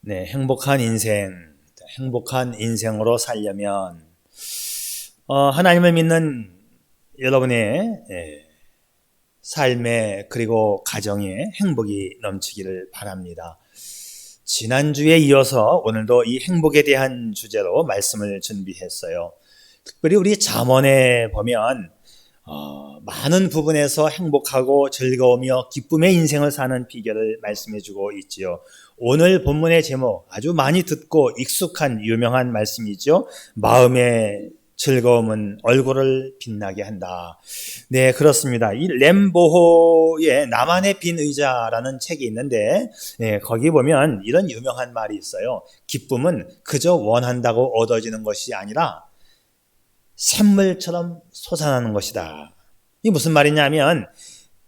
네, 행복한 인생, 행복한 인생으로 살려면 하나님을 믿는 여러분의 삶에 그리고 가정에 행복이 넘치기를 바랍니다. 지난주에 이어서 오늘도 이 행복에 대한 주제로 말씀을 준비했어요. 특별히 우리 잠언에 보면 많은 부분에서 행복하고 즐거우며 기쁨의 인생을 사는 비결을 말씀해주고 있지요. 오늘 본문의 제목 아주 많이 듣고 익숙한 유명한 말씀이죠. 마음의 즐거움은 얼굴을 빛나게 한다. 네, 그렇습니다. 이 램보호의 나만의 빈 의자라는 책이 있는데 거기 보면 이런 유명한 말이 있어요. 기쁨은 그저 원한다고 얻어지는 것이 아니라 샘물처럼 솟아나는 것이다. 이게 무슨 말이냐면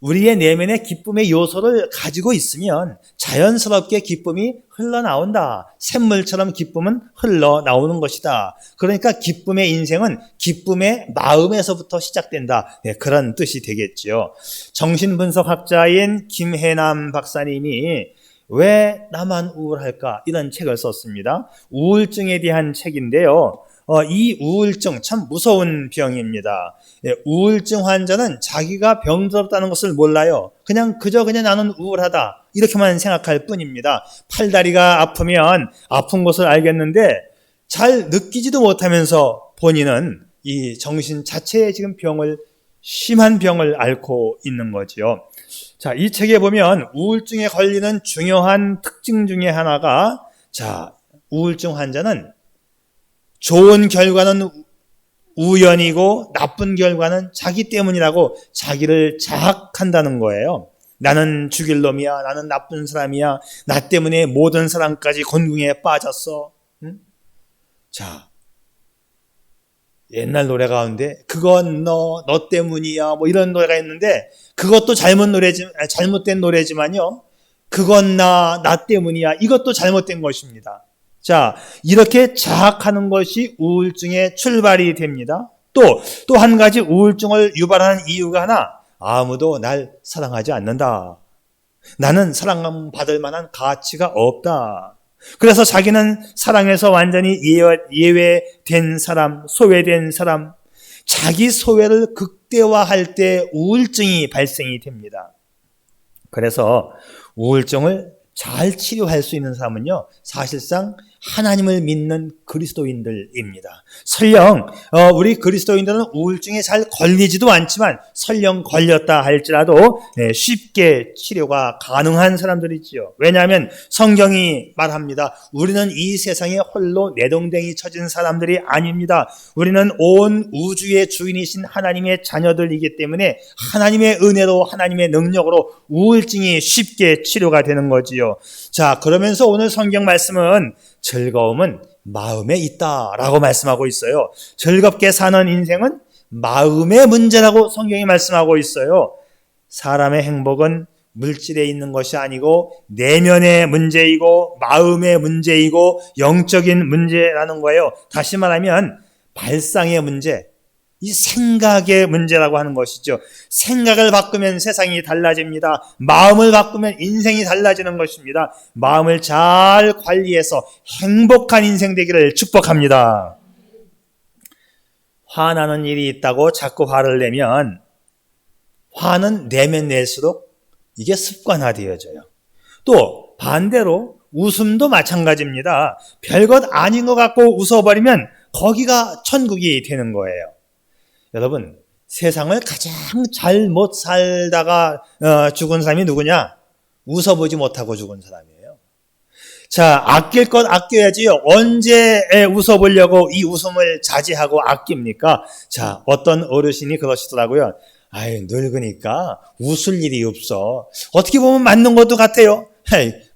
우리의 내면에 기쁨의 요소를 가지고 있으면 자연스럽게 기쁨이 흘러나온다. 샘물처럼 기쁨은 흘러나오는 것이다. 그러니까 기쁨의 인생은 기쁨의 마음에서부터 시작된다. 네, 그런 뜻이 되겠죠. 정신분석학자인 김혜남 박사님이 왜 나만 우울할까? 이런 책을 썼습니다. 우울증에 대한 책인데요. 이 우울증 참 무서운 병입니다. 우울증 환자는 자기가 병들었다는 것을 몰라요. 그저 나는 우울하다 이렇게만 생각할 뿐입니다. 팔다리가 아프면 아픈 것을 알겠는데 잘 느끼지도 못하면서 본인은 이 정신 자체의 지금 심한 병을 앓고 있는 거죠. 자, 이 책에 보면 우울증에 걸리는 중요한 특징 중에 하나가 우울증 환자는 좋은 결과는 우연이고 나쁜 결과는 자기 때문이라고 자기를 자학한다는 거예요. 나는 죽일 놈이야. 나는 나쁜 사람이야. 나 때문에 모든 사람까지 곤궁에 빠졌어. 응? 자, 옛날 노래 가운데 그건 너 때문이야. 뭐 이런 노래가 있는데 그것도 잘못된 노래지만요. 그건 나 때문이야. 이것도 잘못된 것입니다. 자, 이렇게 자학하는 것이 우울증의 출발이 됩니다. 또 한 가지 우울증을 유발하는 이유가 하나, 아무도 날 사랑하지 않는다. 나는 사랑받을 만한 가치가 없다. 그래서 자기는 사랑에서 완전히 예외된 사람, 소외된 사람, 자기 소외를 극대화할 때 우울증이 발생이 됩니다. 그래서 우울증을 잘 치료할 수 있는 사람은요, 사실상 하나님을 믿는 그리스도인들입니다. 설령 우리 그리스도인들은 우울증에 잘 걸리지도 않지만 설령 걸렸다 할지라도 쉽게 치료가 가능한 사람들이지요. 왜냐하면 성경이 말합니다. 우리는 이 세상에 홀로 내동댕이 쳐진 사람들이 아닙니다. 우리는 온 우주의 주인이신 하나님의 자녀들이기 때문에 하나님의 은혜로 하나님의 능력으로 우울증이 쉽게 치료가 되는 거지요. 자, 그러면서 오늘 성경 말씀은 즐거움은 마음에 있다라고 말씀하고 있어요. 즐겁게 사는 인생은 마음의 문제라고 성경이 말씀하고 있어요. 사람의 행복은 물질에 있는 것이 아니고 내면의 문제이고 마음의 문제이고 영적인 문제라는 거예요. 다시 말하면 발상의 문제, 이 생각의 문제라고 하는 것이죠. 생각을 바꾸면 세상이 달라집니다. 마음을 바꾸면 인생이 달라지는 것입니다. 마음을 잘 관리해서 행복한 인생 되기를 축복합니다. 화나는 일이 있다고 자꾸 화를 내면 화는 내면 낼수록 이게 습관화되어져요. 또 반대로 웃음도 마찬가지입니다. 별것 아닌 것 같고 웃어버리면 거기가 천국이 되는 거예요. 여러분, 세상을 가장 잘 못 살다가 죽은 사람이 누구냐? 웃어보지 못하고 죽은 사람이에요. 자, 아낄 것 아껴야지요. 언제 웃어보려고 이 웃음을 자제하고 아낍니까? 자, 어떤 어르신이 그러시더라고요. 아유, 늙으니까 웃을 일이 없어. 어떻게 보면 맞는 것도 같아요.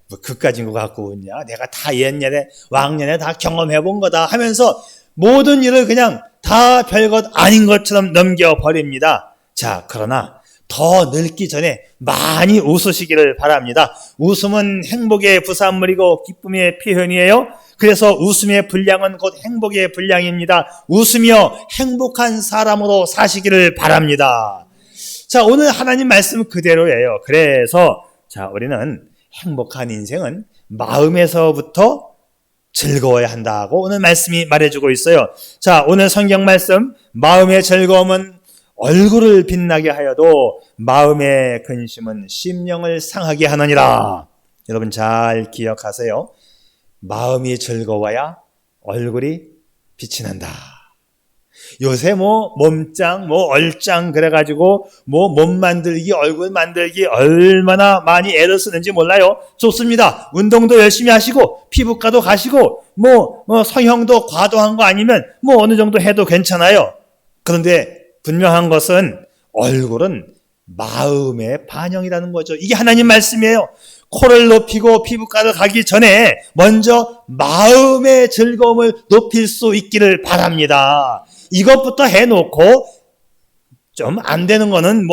뭐 그까진 것 갖고 웃냐? 내가 다 옛날에 왕년에 다 경험해본 거다 하면서 모든 일을 그냥 다 별것 아닌 것처럼 넘겨버립니다. 자, 그러나 더 늙기 전에 많이 웃으시기를 바랍니다. 웃음은 행복의 부산물이고 기쁨의 표현이에요. 그래서 웃음의 분량은 곧 행복의 분량입니다. 웃으며 행복한 사람으로 사시기를 바랍니다. 자, 오늘 하나님 말씀 그대로예요. 그래서 우리는 행복한 인생은 마음에서부터 즐거워야 한다고 오늘 말씀이 말해주고 있어요. 자, 오늘 성경 말씀, 마음의 즐거움은 얼굴을 빛나게 하여도 마음의 근심은 심령을 상하게 하느니라. 여러분 잘 기억하세요. 마음이 즐거워야 얼굴이 빛이 난다. 요새 몸짱, 얼짱 그래가지고 몸 만들기, 얼굴 만들기 얼마나 많이 애를 쓰는지 몰라요. 좋습니다. 운동도 열심히 하시고 피부과도 가시고 성형도 과도한 거 아니면 어느 정도 해도 괜찮아요. 그런데 분명한 것은 얼굴은 마음의 반영이라는 거죠. 이게 하나님 말씀이에요. 코를 높이고 피부과를 가기 전에 먼저 마음의 즐거움을 높일 수 있기를 바랍니다. 이것부터 해놓고 좀 안 되는 거는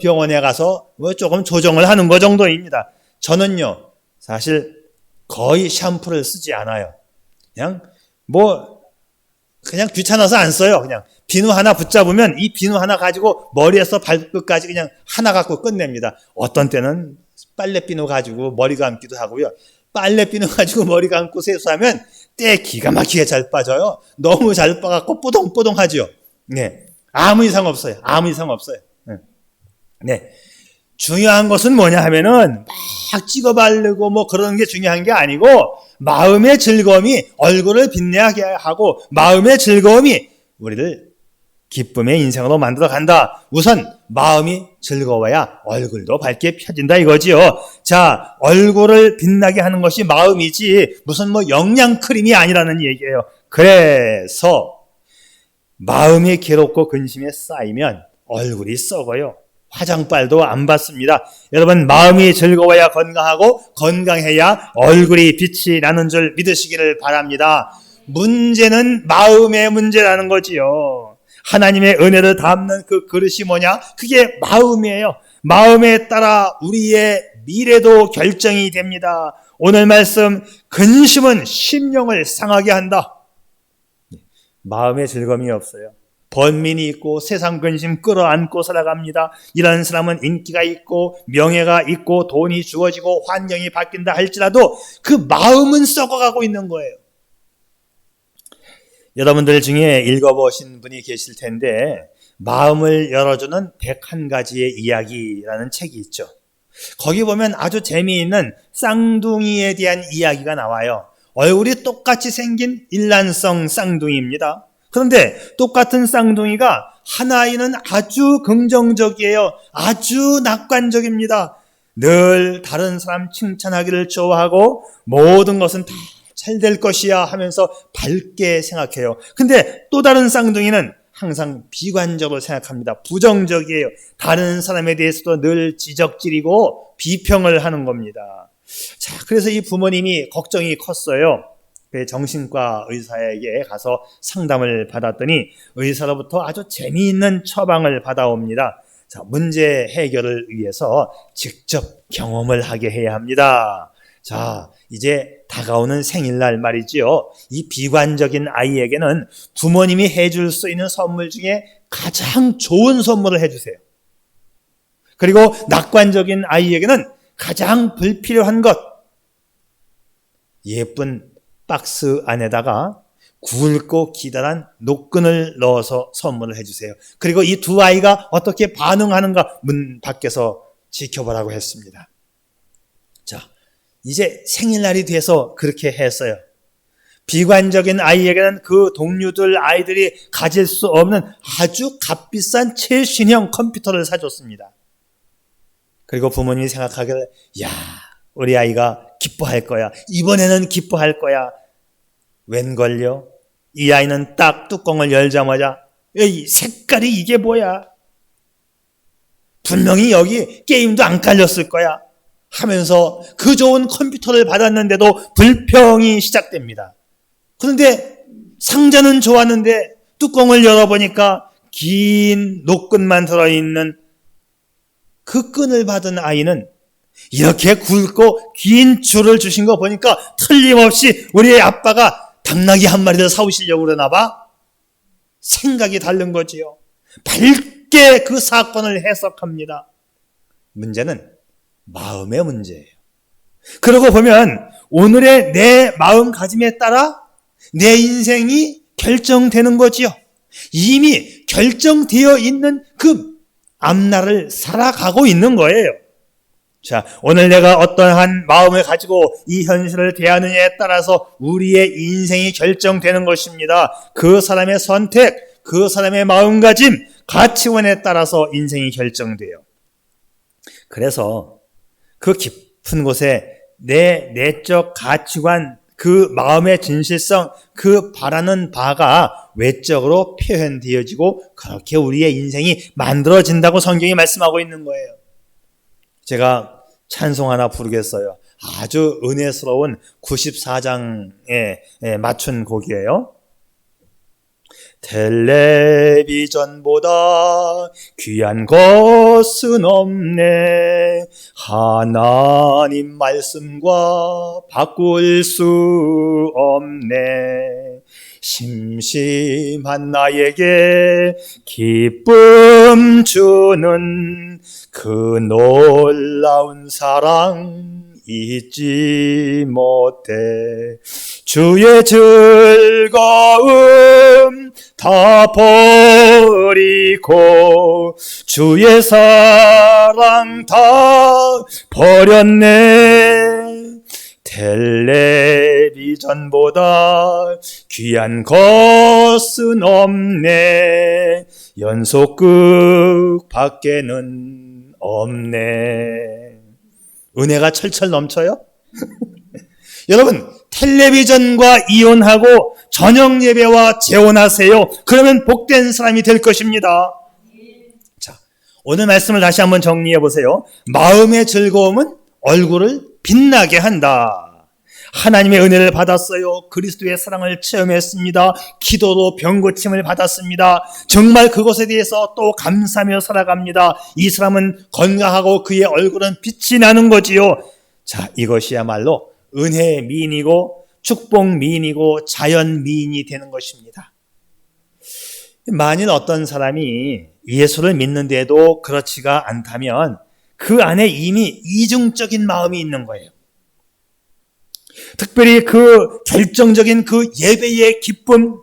병원에 가서 조금 조정을 하는 거 정도입니다. 저는요 사실 거의 샴푸를 쓰지 않아요. 그냥 귀찮아서 안 써요. 그냥 비누 하나 붙잡으면 이 비누 하나 가지고 머리에서 발끝까지 그냥 하나 갖고 끝냅니다. 어떤 때는 빨래비누 가지고 머리 감기도 하고요. 빨래비누 가지고 머리 감고 세수하면 때 기가 막히게 잘 빠져요. 너무 잘 빠갖고 뽀동뽀동하죠. 네, 아무 이상 없어요. 아무 이상 없어요. 네, 중요한 것은 뭐냐 하면은 막 찍어 바르고 그런 게 중요한 게 아니고 마음의 즐거움이 얼굴을 빛나게 하고 마음의 즐거움이 우리를 기쁨의 인생으로 만들어 간다. 우선 마음이 즐거워야 얼굴도 밝게 펴진다 이거지요. 자, 얼굴을 빛나게 하는 것이 마음이지 무슨 영양크림이 아니라는 얘기예요. 그래서 마음이 괴롭고 근심에 쌓이면 얼굴이 썩어요. 화장빨도 안 받습니다. 여러분 마음이 즐거워야 건강하고 건강해야 얼굴이 빛이 나는 줄 믿으시기를 바랍니다. 문제는 마음의 문제라는 거지요. 하나님의 은혜를 담는 그 그릇이 뭐냐? 그게 마음이에요. 마음에 따라 우리의 미래도 결정이 됩니다. 오늘 말씀 근심은 심령을 상하게 한다. 마음에 즐거움이 없어요. 번민이 있고 세상 근심 끌어안고 살아갑니다. 이런 사람은 인기가 있고 명예가 있고 돈이 주어지고 환경이 바뀐다 할지라도 그 마음은 썩어가고 있는 거예요. 여러분들 중에 읽어보신 분이 계실 텐데 마음을 열어주는 101가지의 이야기라는 책이 있죠. 거기 보면 아주 재미있는 쌍둥이에 대한 이야기가 나와요. 얼굴이 똑같이 생긴 일란성 쌍둥이입니다. 그런데 똑같은 쌍둥이가 하나이는 아주 긍정적이에요. 아주 낙관적입니다. 늘 다른 사람 칭찬하기를 좋아하고 모든 것은 다 잘 될 것이야 하면서 밝게 생각해요. 근데 또 다른 쌍둥이는 항상 비관적으로 생각합니다. 부정적이에요. 다른 사람에 대해서도 늘 지적질이고 비평을 하는 겁니다. 자, 그래서 이 부모님이 걱정이 컸어요. 정신과 의사에게 가서 상담을 받았더니 의사로부터 아주 재미있는 처방을 받아옵니다. 자, 문제 해결을 위해서 직접 경험을 하게 해야 합니다. 자, 이제 다가오는 생일날 말이지요. 이 비관적인 아이에게는 부모님이 해줄 수 있는 선물 중에 가장 좋은 선물을 해주세요. 그리고 낙관적인 아이에게는 가장 불필요한 것, 예쁜 박스 안에다가 굵고 기다란 노끈을 넣어서 선물을 해주세요. 그리고 이 두 아이가 어떻게 반응하는가 문 밖에서 지켜보라고 했습니다. 자, 이제 생일날이 돼서 그렇게 했어요. 비관적인 아이에게는 그 동료들 아이들이 가질 수 없는 아주 값비싼 최신형 컴퓨터를 사줬습니다. 그리고 부모님이 생각하기를 야, 우리 아이가 기뻐할 거야. 이번에는 기뻐할 거야. 웬걸요? 이 아이는 딱 뚜껑을 열자마자 이 색깔이 이게 뭐야? 분명히 여기 게임도 안 깔렸을 거야 하면서 그 좋은 컴퓨터를 받았는데도 불평이 시작됩니다. 그런데 상자는 좋았는데 뚜껑을 열어보니까 긴 노끈만 들어있는 그 끈을 받은 아이는 이렇게 굵고 긴 줄을 주신 거 보니까 틀림없이 우리 아빠가 당나귀 한 마리를 사오시려고 그러나 봐. 생각이 다른 거지요. 밝게 그 사건을 해석합니다. 문제는 마음의 문제예요. 그러고 보면 오늘의 내 마음가짐에 따라 내 인생이 결정되는 거지요. 이미 결정되어 있는 그 앞날을 살아가고 있는 거예요. 자, 오늘 내가 어떠한 마음을 가지고 이 현실을 대하느냐에 따라서 우리의 인생이 결정되는 것입니다. 그 사람의 선택, 그 사람의 마음가짐, 가치관에 따라서 인생이 결정돼요. 그래서 그 깊은 곳에 내 내적 가치관, 그 마음의 진실성, 그 바라는 바가 외적으로 표현되어지고 그렇게 우리의 인생이 만들어진다고 성경이 말씀하고 있는 거예요. 제가 찬송 하나 부르겠어요. 아주 은혜스러운 94장에 맞춘 곡이에요. 텔레비전보다 귀한 것은 없네. 하나님 말씀과 바꿀 수 없네. 심심한 나에게 기쁨 주는 그 놀라운 사랑 잊지 못해. 주의 즐거움 다 버리고 주의 사랑 다 버렸네. 텔레비전보다 귀한 것은 없네. 연속극 밖에는 없네. 은혜가 철철 넘쳐요? 여러분, 텔레비전과 이혼하고 저녁 예배와 재혼하세요. 그러면 복된 사람이 될 것입니다. 자, 오늘 말씀을 다시 한번 정리해 보세요. 마음의 즐거움은 얼굴을 빛나게 한다. 하나님의 은혜를 받았어요. 그리스도의 사랑을 체험했습니다. 기도로 병고침을 받았습니다. 정말 그것에 대해서 또 감사하며 살아갑니다. 이 사람은 건강하고 그의 얼굴은 빛이 나는 거지요. 자, 이것이야말로 은혜의 미인이고 축복 미인이고 자연 미인이 되는 것입니다. 만일 어떤 사람이 예수를 믿는데도 그렇지가 않다면 그 안에 이미 이중적인 마음이 있는 거예요. 특별히 그 결정적인 그 예배의 기쁨,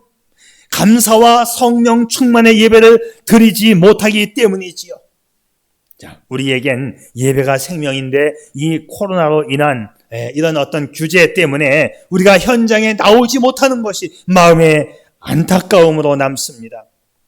감사와 성령 충만의 예배를 드리지 못하기 때문이지요. 자, 우리에겐 예배가 생명인데 이 코로나로 인한 이런 어떤 규제 때문에 우리가 현장에 나오지 못하는 것이 마음의 안타까움으로 남습니다.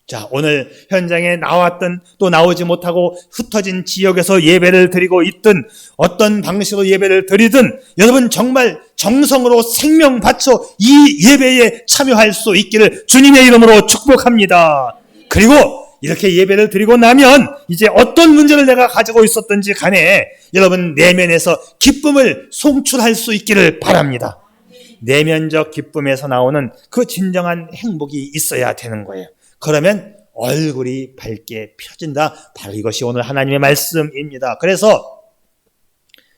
자, 오늘 현장에 나왔든 또 나오지 못하고 흩어진 지역에서 예배를 드리고 있든 어떤 방식으로 예배를 드리든 여러분 정말 정성으로 생명 바쳐 이 예배에 참여할 수 있기를 주님의 이름으로 축복합니다. 그리고 이렇게 예배를 드리고 나면 이제 어떤 문제를 내가 가지고 있었든지 간에 여러분 내면에서 기쁨을 송출할 수 있기를 바랍니다. 내면적 기쁨에서 나오는 그 진정한 행복이 있어야 되는 거예요. 그러면 얼굴이 밝게 펴진다. 바로 이것이 오늘 하나님의 말씀입니다. 그래서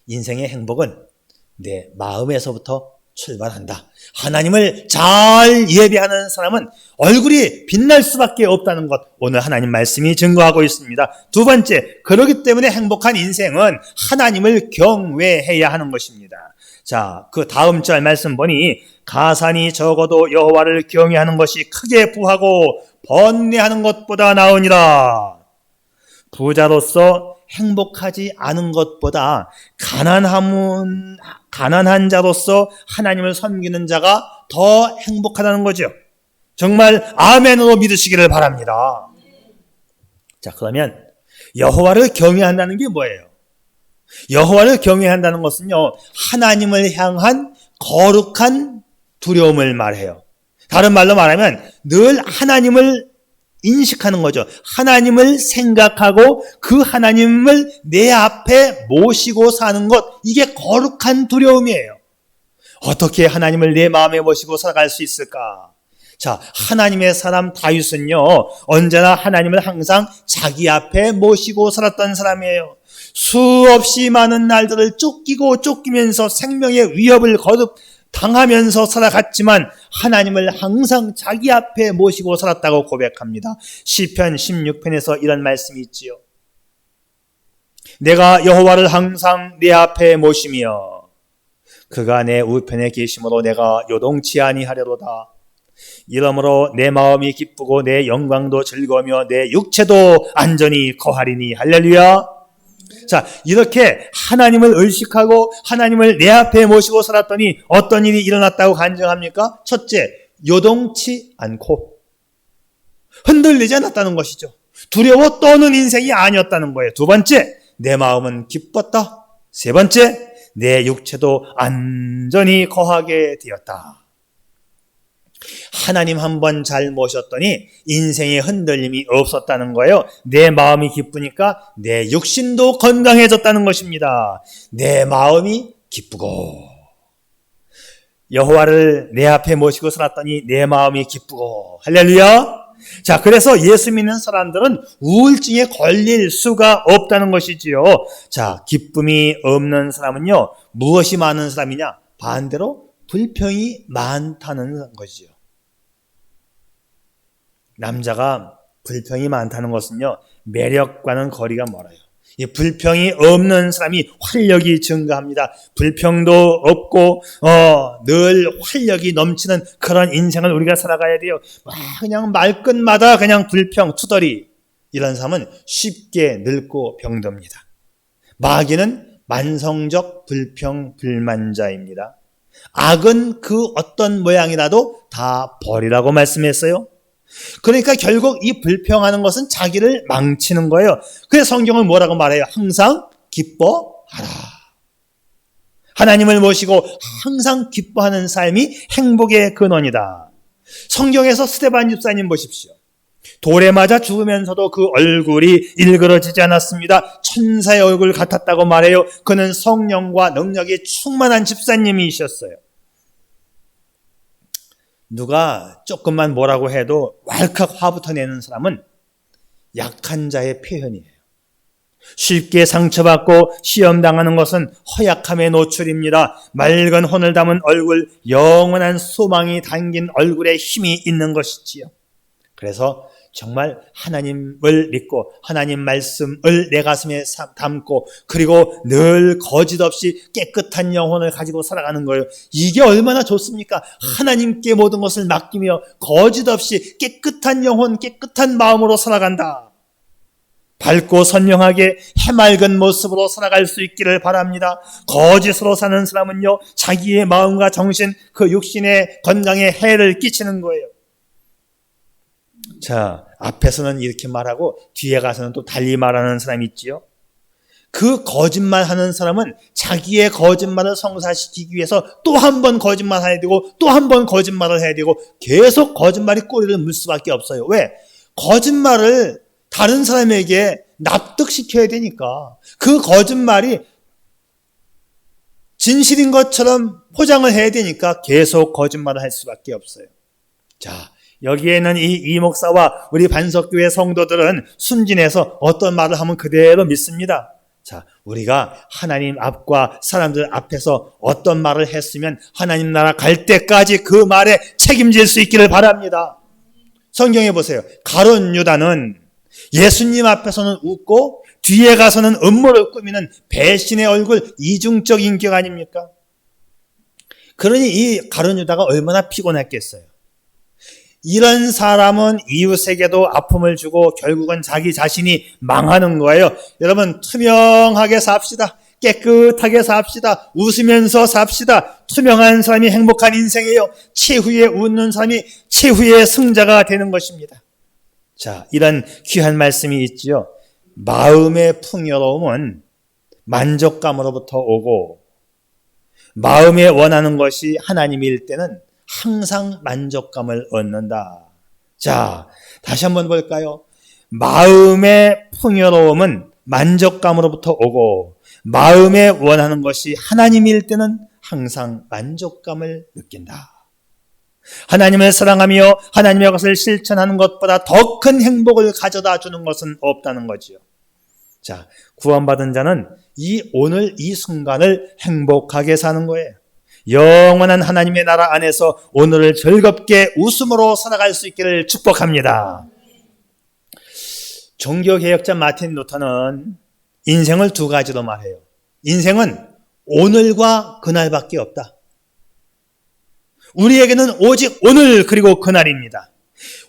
인생의 행복은 내 마음에서부터 출발한다. 하나님을 잘 예배하는 사람은 얼굴이 빛날 수밖에 없다는 것, 오늘 하나님 말씀이 증거하고 있습니다. 두 번째, 그렇기 때문에 행복한 인생은 하나님을 경외해야 하는 것입니다. 자, 그 다음 절 말씀 보니 가산이 적어도 여호와를 경외하는 것이 크게 부하고 번뇌하는 것보다 나으니라. 부자로서 행복하지 않은 것보다 가난한 자로서 하나님을 섬기는 자가 더 행복하다는 거죠. 정말 아멘으로 믿으시기를 바랍니다. 자, 그러면 여호와를 경외한다는 게 뭐예요? 여호와를 경외한다는 것은요, 하나님을 향한 거룩한 두려움을 말해요. 다른 말로 말하면 늘 하나님을 인식하는 거죠. 하나님을 생각하고 그 하나님을 내 앞에 모시고 사는 것, 이게 거룩한 두려움이에요. 어떻게 하나님을 내 마음에 모시고 살아갈 수 있을까? 자, 하나님의 사람 다윗은요, 언제나 하나님을 항상 자기 앞에 모시고 살았던 사람이에요. 수없이 많은 날들을 쫓기면서 생명의 위협을 당하면서 살아갔지만 하나님을 항상 자기 앞에 모시고 살았다고 고백합니다. 시편 16편에서 이런 말씀이 있지요. 내가 여호와를 항상 내 앞에 모시며 그가 내 우편에 계심으로 내가 요동치 아니하려도다. 이러므로 내 마음이 기쁘고 내 영광도 즐거우며 내 육체도 안전히 거하리니. 할렐루야. 자, 이렇게 하나님을 의식하고 하나님을 내 앞에 모시고 살았더니 어떤 일이 일어났다고 간증합니까? 첫째, 요동치 않고 흔들리지 않았다는 것이죠. 두려워 떠는 인생이 아니었다는 거예요. 두 번째, 내 마음은 기뻤다. 세 번째, 내 육체도 안전히 거하게 되었다. 하나님 한 번 잘 모셨더니 인생의 흔들림이 없었다는 거예요. 내 마음이 기쁘니까 내 육신도 건강해졌다는 것입니다. 내 마음이 기쁘고 여호와를 내 앞에 모시고 살았더니 내 마음이 기쁘고. 할렐루야. 자, 그래서 예수 믿는 사람들은 우울증에 걸릴 수가 없다는 것이지요. 자, 기쁨이 없는 사람은요, 무엇이 많은 사람이냐? 반대로 불평이 많다는 것이죠. 남자가 불평이 많다는 것은요, 매력과는 거리가 멀어요. 이 불평이 없는 사람이 활력이 증가합니다. 불평도 없고 늘 활력이 넘치는 그런 인생을 우리가 살아가야 돼요. 그냥 말끝마다 그냥 불평, 투덜이, 이런 사람은 쉽게 늙고 병듭니다. 마귀는 만성적 불평, 불만자입니다. 악은 그 어떤 모양이라도 다 버리라고 말씀했어요. 그러니까 결국 이 불평하는 것은 자기를 망치는 거예요. 그래서 성경은 뭐라고 말해요? 항상 기뻐하라. 하나님을 모시고 항상 기뻐하는 삶이 행복의 근원이다. 성경에서 스데반 집사님 보십시오. 돌에 맞아 죽으면서도 그 얼굴이 일그러지지 않았습니다. 천사의 얼굴 같았다고 말해요. 그는 성령과 능력이 충만한 집사님이셨어요. 누가 조금만 뭐라고 해도 왈칵 화부터 내는 사람은 약한 자의 표현이에요. 쉽게 상처받고 시험당하는 것은 허약함의 노출입니다. 맑은 혼을 담은 얼굴, 영원한 소망이 담긴 얼굴에 힘이 있는 것이지요. 그래서 정말 하나님을 믿고 하나님 말씀을 내 가슴에 담고 그리고 늘 거짓 없이 깨끗한 영혼을 가지고 살아가는 거예요. 이게 얼마나 좋습니까? 하나님께 모든 것을 맡기며 거짓 없이 깨끗한 영혼, 깨끗한 마음으로 살아간다. 밝고 선명하게 해맑은 모습으로 살아갈 수 있기를 바랍니다. 거짓으로 사는 사람은요, 자기의 마음과 정신, 그 육신의 건강에 해를 끼치는 거예요. 자, 앞에서는 이렇게 말하고 뒤에 가서는 또 달리 말하는 사람이 있지요. 그 거짓말하는 사람은 자기의 거짓말을 성사시키기 위해서 또 한 번 거짓말해야 되고 또 한 번 거짓말을 해야 되고 계속 거짓말이 꼬리를 물 수밖에 없어요. 왜? 거짓말을 다른 사람에게 납득시켜야 되니까. 그 거짓말이 진실인 것처럼 포장을 해야 되니까 계속 거짓말을 할 수밖에 없어요. 자, 여기에는 이 목사와 우리 반석교회 성도들은 순진해서 어떤 말을 하면 그대로 믿습니다. 자, 우리가 하나님 앞과 사람들 앞에서 어떤 말을 했으면 하나님 나라 갈 때까지 그 말에 책임질 수 있기를 바랍니다. 성경에 보세요. 가룟 유다는 예수님 앞에서는 웃고 뒤에 가서는 음모를 꾸미는 배신의 얼굴, 이중적 인격 아닙니까? 그러니 이 가룟 유다가 얼마나 피곤했겠어요. 이런 사람은 이웃에게도 아픔을 주고 결국은 자기 자신이 망하는 거예요. 여러분, 투명하게 삽시다. 깨끗하게 삽시다. 웃으면서 삽시다. 투명한 사람이 행복한 인생이에요. 최후에 웃는 사람이 최후의 승자가 되는 것입니다. 자, 이런 귀한 말씀이 있지요. 마음의 풍요로움은 만족감으로부터 오고 마음에 원하는 것이 하나님일 때는 항상 만족감을 얻는다. 자, 다시 한번 볼까요? 마음의 풍요로움은 만족감으로부터 오고 마음에 원하는 것이 하나님일 때는 항상 만족감을 느낀다. 하나님을 사랑하며 하나님의 것을 실천하는 것보다 더 큰 행복을 가져다 주는 것은 없다는 거지요. 자, 구원받은 자는 오늘 이 순간을 행복하게 사는 거예요. 영원한 하나님의 나라 안에서 오늘을 즐겁게 웃음으로 살아갈 수 있기를 축복합니다. 종교개혁자 마틴 루터는 인생을 두 가지로 말해요. 인생은 오늘과 그날밖에 없다. 우리에게는 오직 오늘 그리고 그날입니다.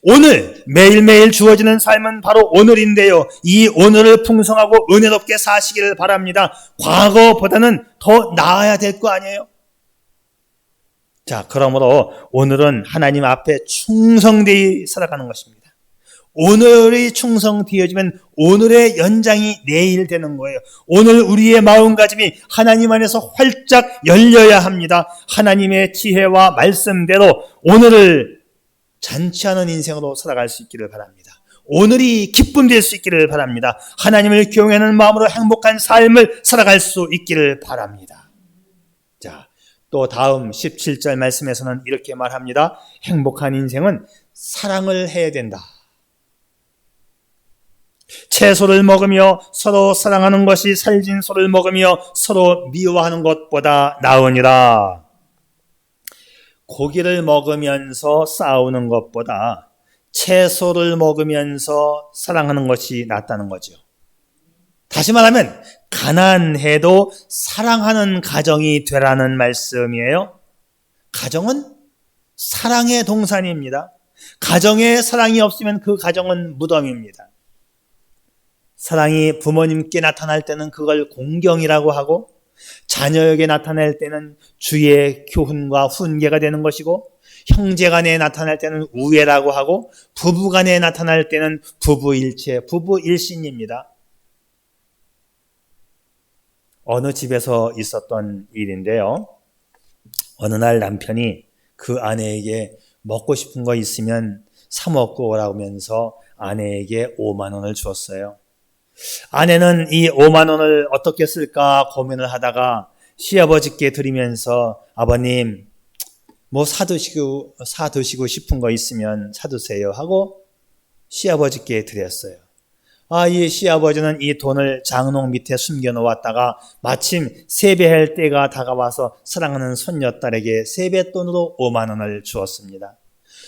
오늘 매일매일 주어지는 삶은 바로 오늘인데요. 이 오늘을 풍성하고 은혜롭게 사시기를 바랍니다. 과거보다는 더 나아야 될 거 아니에요? 자, 그러므로 오늘은 하나님 앞에 충성되이 살아가는 것입니다. 오늘이 충성되어지면 오늘의 연장이 내일 되는 거예요. 오늘 우리의 마음가짐이 하나님 안에서 활짝 열려야 합니다. 하나님의 지혜와 말씀대로 오늘을 잔치하는 인생으로 살아갈 수 있기를 바랍니다. 오늘이 기쁨 될 수 있기를 바랍니다. 하나님을 경외하는 마음으로 행복한 삶을 살아갈 수 있기를 바랍니다. 자, 또 다음 17절 말씀에서는 이렇게 말합니다. 행복한 인생은 사랑을 해야 된다. 채소를 먹으며 서로 사랑하는 것이 살진 소를 먹으며 서로 미워하는 것보다 나으니라. 고기를 먹으면서 싸우는 것보다 채소를 먹으면서 사랑하는 것이 낫다는 거죠. 다시 말하면 가난해도 사랑하는 가정이 되라는 말씀이에요. 가정은 사랑의 동산입니다. 가정에 사랑이 없으면 그 가정은 무덤입니다. 사랑이 부모님께 나타날 때는 그걸 공경이라고 하고, 자녀에게 나타날 때는 주의 교훈과 훈계가 되는 것이고, 형제간에 나타날 때는 우애라고 하고, 부부간에 나타날 때는 부부일체, 부부일신입니다. 어느 집에서 있었던 일인데요. 어느 날 남편이 그 아내에게 먹고 싶은 거 있으면 사 먹고 오라고 하면서 아내에게 5만 원을 주었어요. 아내는 이 5만 원을 어떻게 쓸까 고민을 하다가 시아버지께 드리면서 아버님 뭐 사드시고 싶은 거 있으면 사두세요 하고 시아버지께 드렸어요. 이 시아버지는 이 돈을 장롱 밑에 숨겨놓았다가 마침 세배할 때가 다가와서 사랑하는 손녀딸에게 세뱃돈으로 5만 원을 주었습니다.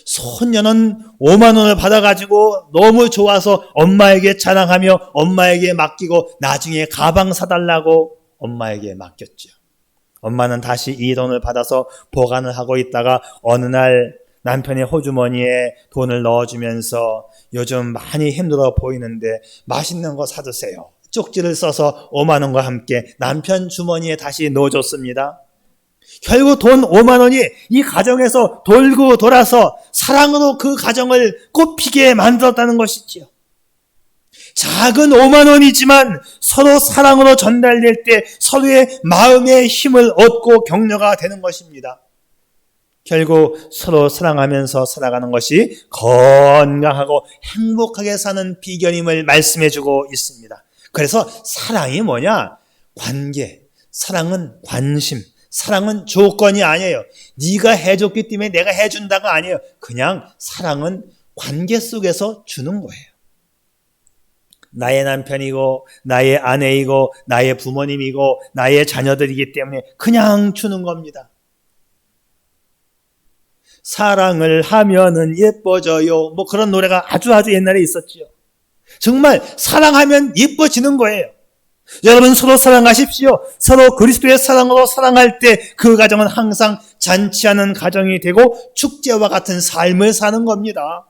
손녀는 5만 원을 받아가지고 너무 좋아서 엄마에게 자랑하며 엄마에게 맡기고 나중에 가방 사달라고 엄마에게 맡겼죠. 엄마는 다시 이 돈을 받아서 보관을 하고 있다가 어느 날 남편의 호주머니에 돈을 넣어주면서 요즘 많이 힘들어 보이는데 맛있는 거 사드세요. 쪽지를 써서 5만 원과 함께 남편 주머니에 다시 넣어줬습니다. 결국 돈 5만 원이 이 가정에서 돌고 돌아서 사랑으로 그 가정을 꽃피게 만들었다는 것이지요. 작은 5만 원이지만 서로 사랑으로 전달될 때 서로의 마음의 힘을 얻고 격려가 되는 것입니다. 결국 서로 사랑하면서 살아가는 것이 건강하고 행복하게 사는 비결임을 말씀해주고 있습니다. 그래서 사랑이 뭐냐? 관계, 사랑은 관심, 사랑은 조건이 아니에요. 네가 해줬기 때문에 내가 해준다가 아니에요. 그냥 사랑은 관계 속에서 주는 거예요. 나의 남편이고 나의 아내이고 나의 부모님이고 나의 자녀들이기 때문에 그냥 주는 겁니다. 사랑을 하면은 예뻐져요. 뭐 그런 노래가 아주 옛날에 있었죠. 정말 사랑하면 예뻐지는 거예요. 여러분 서로 사랑하십시오. 서로 그리스도의 사랑으로 사랑할 때 그 가정은 항상 잔치하는 가정이 되고 축제와 같은 삶을 사는 겁니다.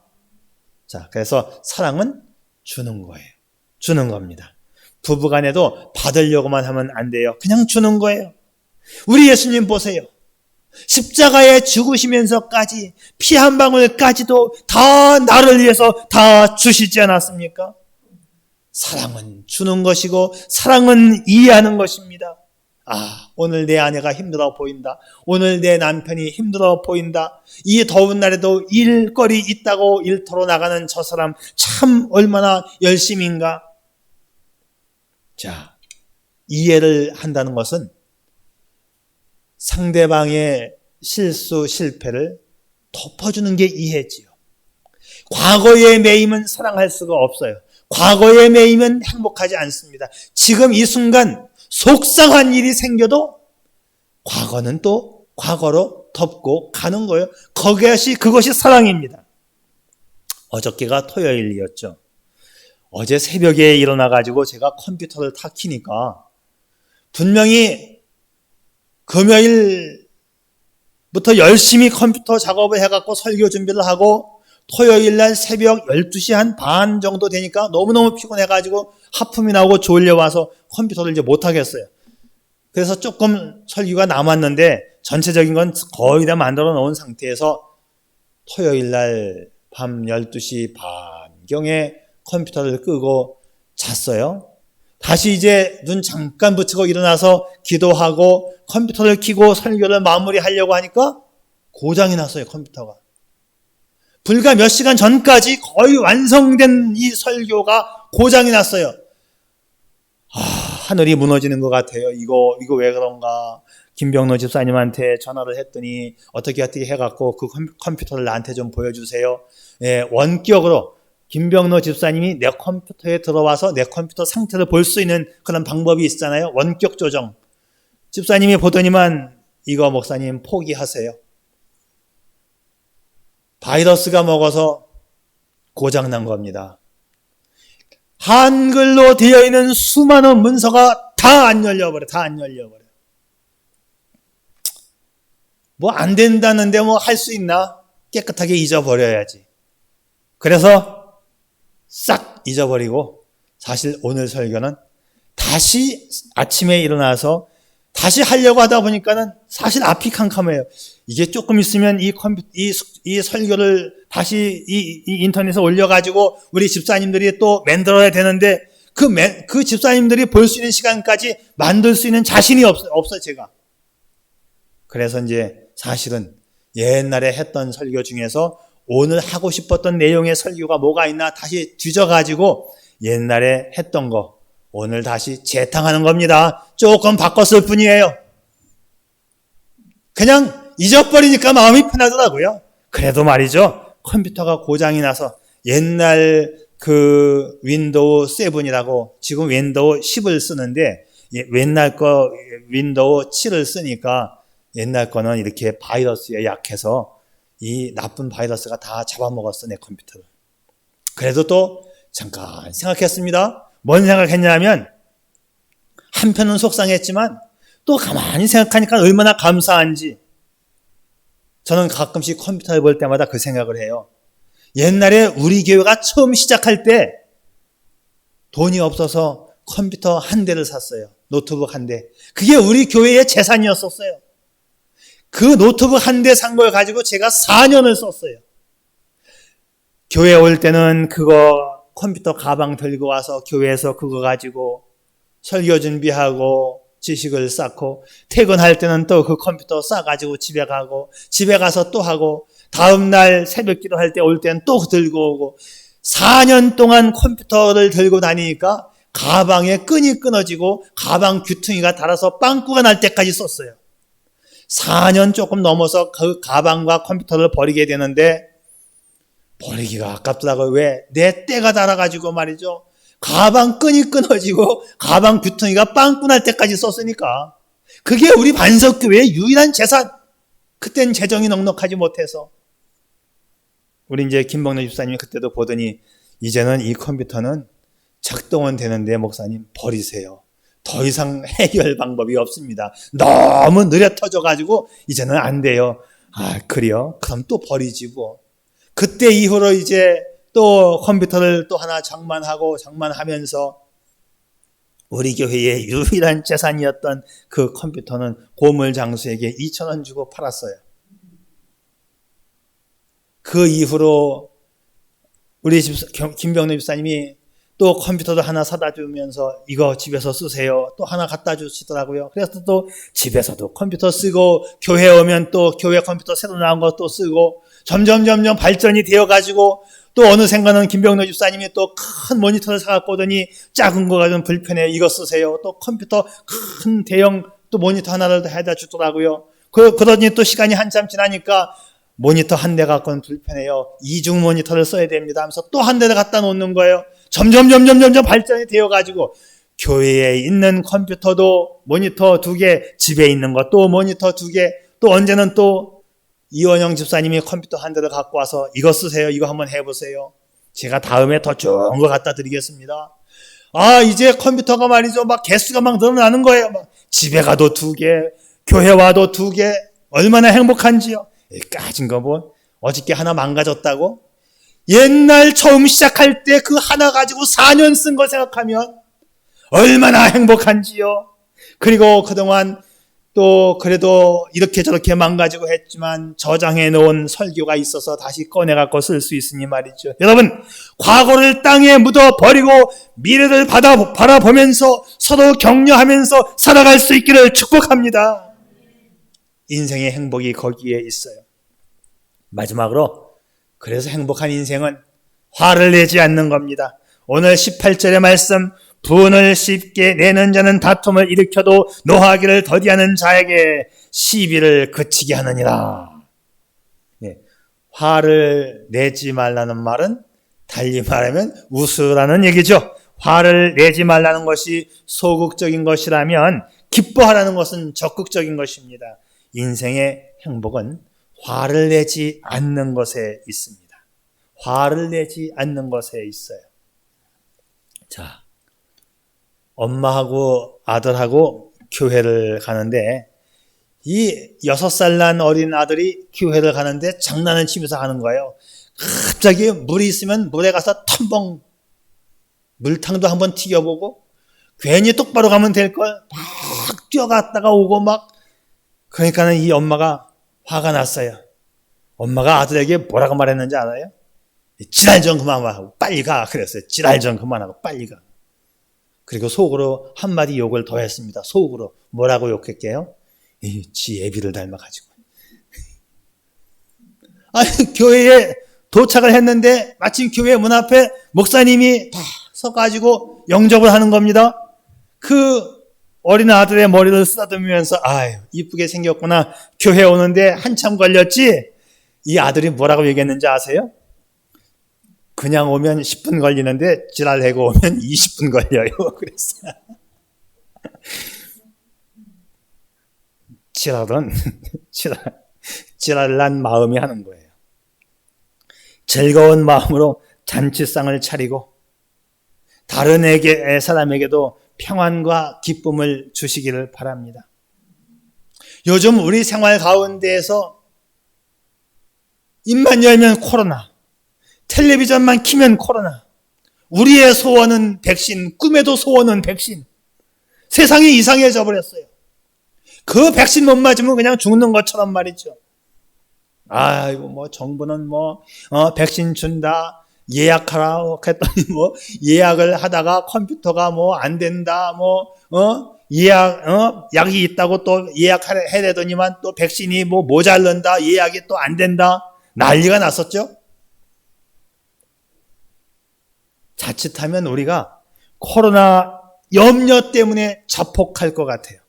자, 그래서 사랑은 주는 거예요. 주는 겁니다. 부부간에도 받으려고만 하면 안 돼요. 그냥 주는 거예요. 우리 예수님 보세요. 십자가에 죽으시면서까지 피 한 방울까지도 다 나를 위해서 다 주시지 않았습니까? 사랑은 주는 것이고 사랑은 이해하는 것입니다. 오늘 내 아내가 힘들어 보인다. 오늘 내 남편이 힘들어 보인다. 이 더운 날에도 일거리 있다고 일터로 나가는 저 사람 참 얼마나 열심인가. 자, 이해를 한다는 것은 상대방의 실수, 실패를 덮어주는 게 이해지요. 과거에 매이면 사랑할 수가 없어요. 과거에 매이면 행복하지 않습니다. 지금 이 순간 속상한 일이 생겨도 과거는 또 과거로 덮고 가는 거예요. 그것이 사랑입니다. 어저께가 토요일이었죠. 어제 새벽에 일어나가지고 제가 컴퓨터를 탁 키니까 분명히 금요일부터 열심히 컴퓨터 작업을 해갖고 설교 준비를 하고 토요일날 새벽 12시 한 반 정도 되니까 너무너무 피곤해가지고 하품이 나오고 졸려와서 컴퓨터를 이제 못하겠어요. 그래서 조금 설교가 남았는데 전체적인 건 거의 다 만들어 놓은 상태에서 토요일날 밤 12시 반경에 컴퓨터를 끄고 잤어요. 다시 이제 눈 잠깐 붙이고 일어나서 기도하고 컴퓨터를 켜고 설교를 마무리하려고 하니까 고장이 났어요, 컴퓨터가. 불과 몇 시간 전까지 거의 완성된 이 설교가 고장이 났어요. 하늘이 무너지는 것 같아요. 이거 왜 그런가. 김병노 집사님한테 전화를 했더니 어떻게 해갖고 그 컴퓨터를 나한테 좀 보여주세요. 예, 원격으로 김병노 집사님이 내 컴퓨터에 들어와서 내 컴퓨터 상태를 볼 수 있는 그런 방법이 있잖아요. 원격 조정. 집사님이 보더니만 이거 목사님 포기하세요. 바이러스가 먹어서 고장난 겁니다. 한글로 되어 있는 수많은 문서가 다 안 열려버려. 뭐 안 된다는데 뭐 할 수 있나? 깨끗하게 잊어버려야지. 그래서 싹 잊어버리고 사실 오늘 설교는 다시 아침에 일어나서 다시 하려고 하다 보니까는 사실 앞이 캄캄해요. 이게 조금 있으면 이 설교를 다시 이 인터넷에 올려가지고 우리 집사님들이 또 만들어야 되는데 그 집사님들이 볼 수 있는 시간까지 만들 수 있는 자신이 없어요, 제가. 그래서 이제 사실은 옛날에 했던 설교 중에서 오늘 하고 싶었던 내용의 설교가 뭐가 있나 다시 뒤져가지고 옛날에 했던 거 오늘 다시 재탕하는 겁니다. 조금 바꿨을 뿐이에요. 그냥 잊어버리니까 마음이 편하더라고요. 그래도 말이죠. 컴퓨터가 고장이 나서 옛날 그 윈도우 7이라고 지금 윈도우 10을 쓰는데 옛날 거 윈도우 7을 쓰니까 옛날 거는 이렇게 바이러스에 약해서 이 나쁜 바이러스가 다 잡아먹었어, 내 컴퓨터를. 그래도 또 잠깐 생각했습니다. 뭔 생각했냐면 한편은 속상했지만 또 가만히 생각하니까 얼마나 감사한지. 저는 가끔씩 컴퓨터를 볼 때마다 그 생각을 해요. 옛날에 우리 교회가 처음 시작할 때 돈이 없어서 컴퓨터 한 대를 샀어요. 노트북 한 대. 그게 우리 교회의 재산이었었어요. 그 노트북 한 대 산 걸 가지고 제가 4년을 썼어요. 교회 올 때는 그거 컴퓨터 가방 들고 와서 교회에서 그거 가지고 설교 준비하고 지식을 쌓고 퇴근할 때는 또 그 컴퓨터 싸가지고 집에 가고 집에 가서 또 하고 다음날 새벽 기도할 때 올 때는 또 들고 오고 4년 동안 컴퓨터를 들고 다니니까 가방에 끈이 끊어지고 가방 귀퉁이가 닳아서 빵꾸가 날 때까지 썼어요. 4년 조금 넘어서 그 가방과 컴퓨터를 버리게 되는데 버리기가 아깝더라고요. 왜? 내 때가 닳아가지고 말이죠. 가방 끈이 끊어지고 가방 귀퉁이가 빵꾸 날 때까지 썼으니까 그게 우리 반석교회의 유일한 재산. 그땐 재정이 넉넉하지 못해서 우리 이제 김봉래 집사님이 그때도 보더니 이제는 이 컴퓨터는 작동은 되는데 목사님 버리세요. 더 이상 해결 방법이 없습니다. 너무 느려 터져가지고 이제는 안 돼요. 아, 그래요? 그럼 또 버리지 뭐. 그때 이후로 이제 또 컴퓨터를 또 하나 장만하면서 우리 교회의 유일한 재산이었던 그 컴퓨터는 고물장수에게 2,000원 주고 팔았어요. 그 이후로 우리 김병래 집사님이 또 컴퓨터도 하나 사다 주면서 이거 집에서 쓰세요. 또 하나 갖다 주시더라고요. 그래서 또 집에서도 컴퓨터 쓰고 교회 오면 또 교회 컴퓨터 새로 나온 거 또 쓰고 점점 발전이 되어가지고 또 어느샌가는 김병래 집사님이 또 큰 모니터를 사갖고 오더니 작은 거가 좀 불편해. 이거 쓰세요. 또 컴퓨터 큰 대형 또 모니터 하나를 더 해다 주더라고요. 그러더니 또 시간이 한참 지나니까 모니터 한 대 갖고는 불편해요. 이중 모니터를 써야 됩니다 하면서 또 한 대를 갖다 놓는 거예요. 점점 발전이 되어가지고 교회에 있는 컴퓨터도 모니터 2개, 집에 있는 거 또 모니터 2개, 또 언제는 또 이원영 집사님이 컴퓨터 한 대를 갖고 와서 이거 쓰세요. 이거 한번 해보세요. 제가 다음에 더 좋은 거 갖다 드리겠습니다. 아, 이제 컴퓨터가 말이죠. 막 개수가 막 늘어나는 거예요. 막 집에 가도 2개, 교회 와도 2개 얼마나 행복한지요. 까진 거 뭐 어저께 하나 망가졌다고? 옛날 처음 시작할 때 그 하나 가지고 4년 쓴 거 생각하면 얼마나 행복한지요. 그리고 그동안 또 그래도 이렇게 저렇게 망가지고 했지만 저장해 놓은 설교가 있어서 다시 꺼내 갖고 쓸 수 있으니 말이죠. 여러분, 과거를 땅에 묻어 버리고 미래를 바라보면서 서로 격려하면서 살아갈 수 있기를 축복합니다. 인생의 행복이 거기에 있어요. 마지막으로, 그래서 행복한 인생은 화를 내지 않는 겁니다. 오늘 18절의 말씀, 분을 쉽게 내는 자는 다툼을 일으켜도 노하기를 더디하는 자에게 시비를 그치게 하느니라. 예, 화를 내지 말라는 말은 달리 말하면 웃으라는 얘기죠. 화를 내지 말라는 것이 소극적인 것이라면 기뻐하라는 것은 적극적인 것입니다. 인생의 행복은 화를 내지 않는 것에 있습니다. 화를 내지 않는 것에 있어요. 자, 엄마하고 아들하고 교회를 가는데 이 6살 난 어린 아들이 교회를 가는데 장난을 치면서 가는 거예요. 갑자기 물이 있으면 물에 가서 텀벙 물탕도 한번 튀겨보고 괜히 똑바로 가면 될걸 막 뛰어갔다가 오고 막 그러니까는 이 엄마가 화가 났어요. 엄마가 아들에게 뭐라고 말했는지 알아요? 지랄 좀 그만하고 빨리 가 그랬어요. 지랄 좀 그만하고 빨리 가. 그리고 속으로 한마디 욕을 더 했습니다. 속으로 뭐라고 욕했게요? 지 애비를 닮아가지고. 아니, 교회에 도착을 했는데 마침 교회 문 앞에 목사님이 다 서가지고 영접을 하는 겁니다. 그 어린 아들의 머리를 쓰다듬으면서 아유 이쁘게 생겼구나. 교회 오는데 한참 걸렸지? 이 아들이 뭐라고 얘기했는지 아세요? 그냥 오면 10분 걸리는데 지랄내고 오면 20분 걸려요. 그랬어요. 지랄난 마음이 하는 거예요. 즐거운 마음으로 잔치상을 차리고 다른 사람에게도 평안과 기쁨을 주시기를 바랍니다. 요즘 우리 생활 가운데에서 입만 열면 코로나, 텔레비전만 키면 코로나, 우리의 소원은 백신, 꿈에도 소원은 백신. 세상이 이상해져 버렸어요. 그 백신 못 맞으면 그냥 죽는 것처럼 말이죠. 아이고 뭐 정부는 백신 준다 예약하라 했더니 예약을 하다가 컴퓨터가 안 된다 약이 있다고 또 예약해야 되더니만 또 백신이 모자른다 예약이 또 안 된다 난리가 났었죠. 자칫하면 우리가 코로나 염려 때문에 자폭할 것 같아요.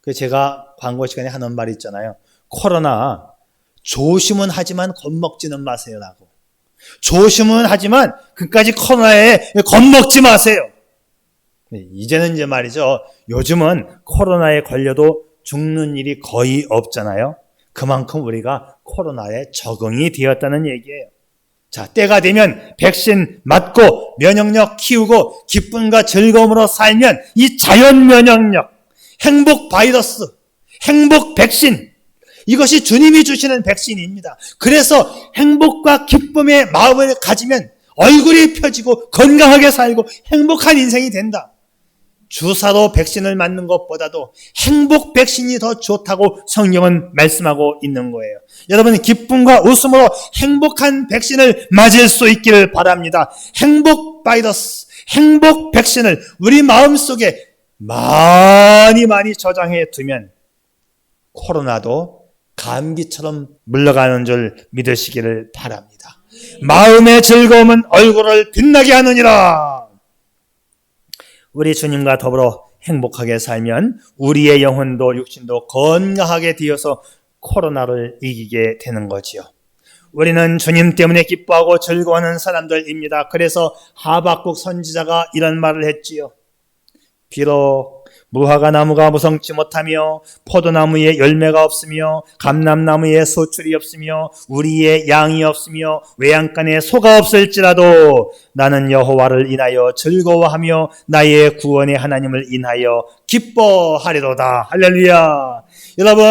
그래서 제가 광고 시간에 하는 말이 있잖아요. 코로나 조심은 하지만 겁먹지는 마세요라고. 조심은 하지만 끝까지 코로나에 겁먹지 마세요. 이제는 이제 말이죠. 요즘은 코로나에 걸려도 죽는 일이 거의 없잖아요. 그만큼 우리가 코로나에 적응이 되었다는 얘기예요. 자, 때가 되면 백신 맞고 면역력 키우고 기쁨과 즐거움으로 살면 이 자연 면역력, 행복 바이러스, 행복 백신, 이것이 주님이 주시는 백신입니다. 그래서 행복과 기쁨의 마음을 가지면 얼굴이 펴지고 건강하게 살고 행복한 인생이 된다. 주사로 백신을 맞는 것보다도 행복 백신이 더 좋다고 성경은 말씀하고 있는 거예요. 여러분 기쁨과 웃음으로 행복한 백신을 맞을 수 있기를 바랍니다. 행복 바이러스, 행복 백신을 우리 마음속에 많이 저장해 두면 코로나도 감기처럼 물러가는 줄 믿으시기를 바랍니다. 마음의 즐거움은 얼굴을 빛나게 하느니라. 우리 주님과 더불어 행복하게 살면 우리의 영혼도 육신도 건강하게 되어서 코로나를 이기게 되는 거지요. 우리는 주님 때문에 기뻐하고 즐거워하는 사람들입니다. 그래서 하박국 선지자가 이런 말을 했지요. 비록 무화과 나무가 무성치 못하며 포도나무에 열매가 없으며 감람나무에 소출이 없으며 우리의 양이 없으며 외양간에 소가 없을지라도 나는 여호와를 인하여 즐거워하며 나의 구원의 하나님을 인하여 기뻐하리로다. 할렐루야. 여러분,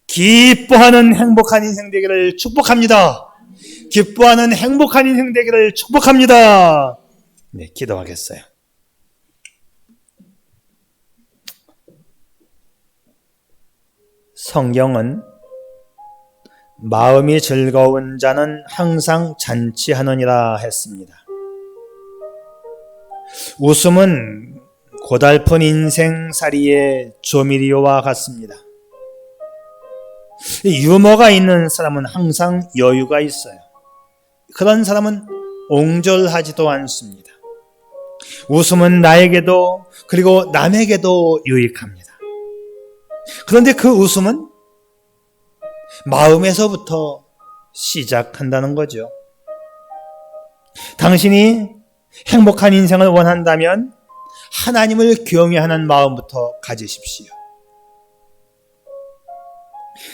기뻐하는 행복한 인생 되기를 축복합니다. 기뻐하는 행복한 인생 되기를 축복합니다. 네, 기도하겠어요. 성경은 마음이 즐거운 자는 항상 잔치하느니라 했습니다. 웃음은 고달픈 인생살이의 조미료와 같습니다. 유머가 있는 사람은 항상 여유가 있어요. 그런 사람은 옹졸하지도 않습니다. 웃음은 나에게도 그리고 남에게도 유익합니다. 그런데 그 웃음은 마음에서부터 시작한다는 거죠. 당신이 행복한 인생을 원한다면 하나님을 경외하는 마음부터 가지십시오.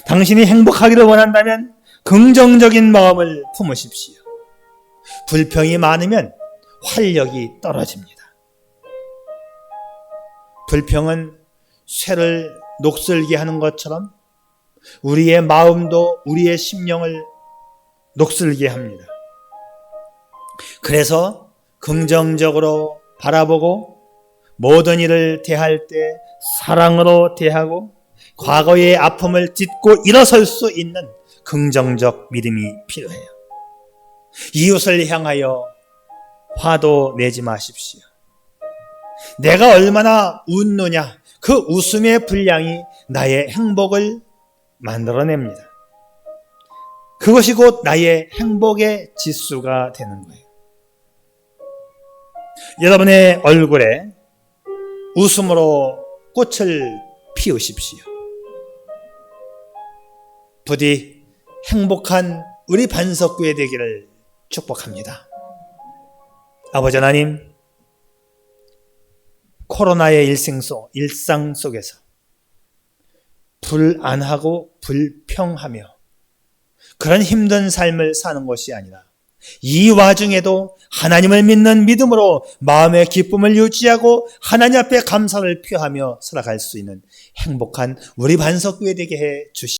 당신이 행복하기를 원한다면 긍정적인 마음을 품으십시오. 불평이 많으면 활력이 떨어집니다. 불평은 쇠를 녹슬게 하는 것처럼 우리의 마음도 우리의 심령을 녹슬게 합니다. 그래서 긍정적으로 바라보고 모든 일을 대할 때 사랑으로 대하고 과거의 아픔을 딛고 일어설 수 있는 긍정적 믿음이 필요해요. 이웃을 향하여 화도 내지 마십시오. 내가 얼마나 웃느냐, 그 웃음의 분량이 나의 행복을 만들어냅니다. 그것이 곧 나의 행복의 지수가 되는 거예요. 여러분의 얼굴에 웃음으로 꽃을 피우십시오. 부디 행복한 우리 반석교회 되기를 축복합니다. 아버지 하나님, 코로나의 일상 속에서 불안하고 불평하며 그런 힘든 삶을 사는 것이 아니라 이 와중에도 하나님을 믿는 믿음으로 마음의 기쁨을 유지하고 하나님 앞에 감사를 표하며 살아갈 수 있는 행복한 우리 반석교회 되게 해 주시옵소서.